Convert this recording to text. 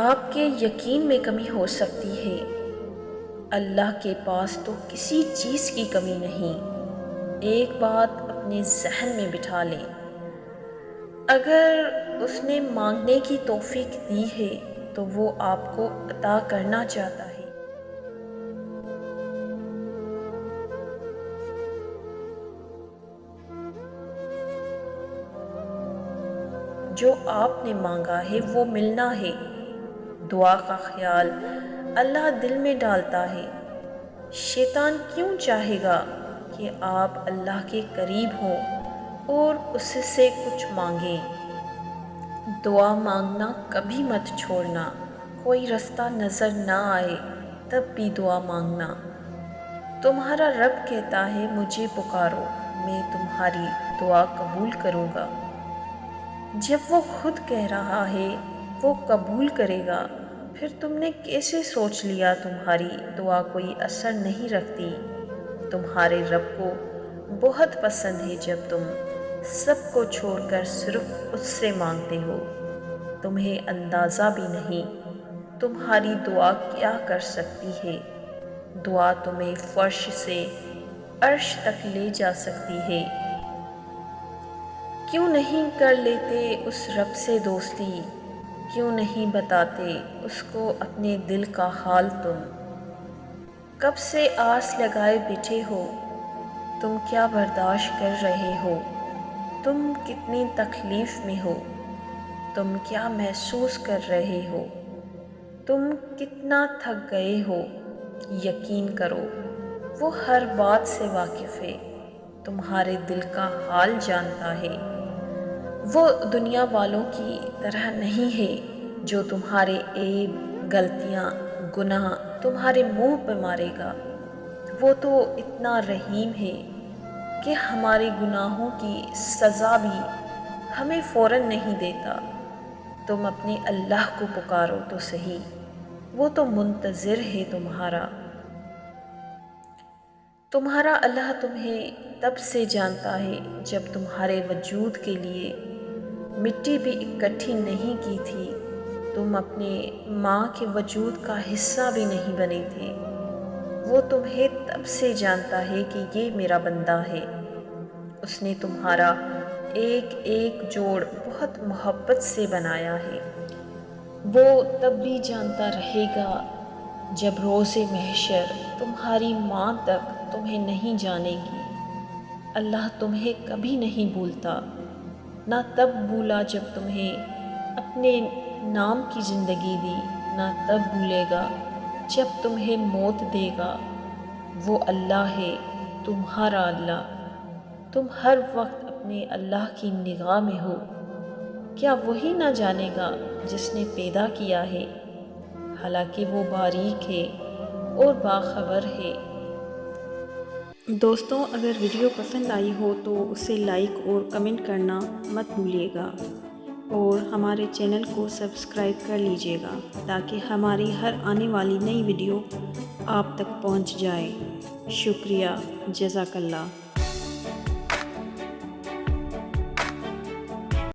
آپ کے یقین میں کمی ہو سکتی ہے، اللہ کے پاس تو کسی چیز کی کمی نہیں۔ ایک بات اپنے ذہن میں بٹھا لیں، اگر اس نے مانگنے کی توفیق دی ہے تو وہ آپ کو عطا کرنا چاہتا ہے۔ جو آپ نے مانگا ہے وہ ملنا ہے۔ دعا کا خیال اللہ دل میں ڈالتا ہے۔ شیطان کیوں چاہے گا کہ آپ اللہ کے قریب ہوں اور اس سے کچھ مانگیں؟ دعا مانگنا کبھی مت چھوڑنا۔ کوئی رستہ نظر نہ آئے تب بھی دعا مانگنا۔ تمہارا رب کہتا ہے مجھے پکارو، میں تمہاری دعا قبول کروں گا۔ جب وہ خود کہہ رہا ہے وہ قبول کرے گا، پھر تم نے کیسے سوچ لیا تمہاری دعا کوئی اثر نہیں رکھتی؟ تمہارے رب کو بہت پسند ہے جب تم سب کو چھوڑ کر صرف اس سے مانگتے ہو۔ تمہیں اندازہ بھی نہیں تمہاری دعا کیا کر سکتی ہے۔ دعا تمہیں فرش سے عرش تک لے جا سکتی ہے۔ کیوں نہیں کر لیتے اس رب سے دوستی؟ کیوں نہیں بتاتے اس کو اپنے دل کا حال تم؟ کب سے آس لگائے بیٹھے ہو؟ تم کیا برداشت کر رہے ہو؟ تم کتنی تکلیف میں ہو؟ تم کیا محسوس کر رہے ہو؟ تم کتنا تھک گئے ہو؟ یقین کرو وہ ہر بات سے واقف ہے، تمہارے دل کا حال جانتا ہے۔ وہ دنیا والوں کی طرح نہیں ہے جو تمہارے عیب، غلطیاں، گناہ تمہارے منہ پہ مارے گا۔ وہ تو اتنا رحیم ہے کہ ہمارے گناہوں کی سزا بھی ہمیں فوراً نہیں دیتا۔ تم اپنے اللہ کو پکارو تو صحیح، وہ تو منتظر ہے تمہارا۔ تمہارا اللہ تمہیں تب سے جانتا ہے جب تمہارے وجود کے لیے مٹی بھی اکٹھی نہیں کی تھی، تم اپنے ماں کے وجود کا حصہ بھی نہیں بنے تھے۔ وہ تمہیں تب سے جانتا ہے کہ یہ میرا بندہ ہے۔ اس نے تمہارا ایک ایک جوڑ بہت محبت سے بنایا ہے۔ وہ تب بھی جانتا رہے گا جب روز محشر تمہاری ماں تک تمہیں نہیں جانے گی۔ اللہ تمہیں کبھی نہیں بھولتا، نہ تب بھولا جب تمہیں اپنے نام کی زندگی دی، نہ تب بھولے گا جب تمہیں موت دے گا۔ وہ اللہ ہے، تمہارا اللہ۔ تم ہر وقت اپنے اللہ کی نگاہ میں ہو۔ کیا وہی نہ جانے گا جس نے پیدا کیا ہے؟ حالانکہ وہ باریک ہے اور باخبر ہے۔ دوستوں، اگر ویڈیو پسند آئی ہو تو اسے لائک اور کمنٹ کرنا مت بھولیے گا، اور ہمارے چینل کو سبسکرائب کر لیجیے گا تاکہ ہماری ہر آنے والی نئی ویڈیو آپ تک پہنچ جائے۔ شکریہ، جزاک اللہ۔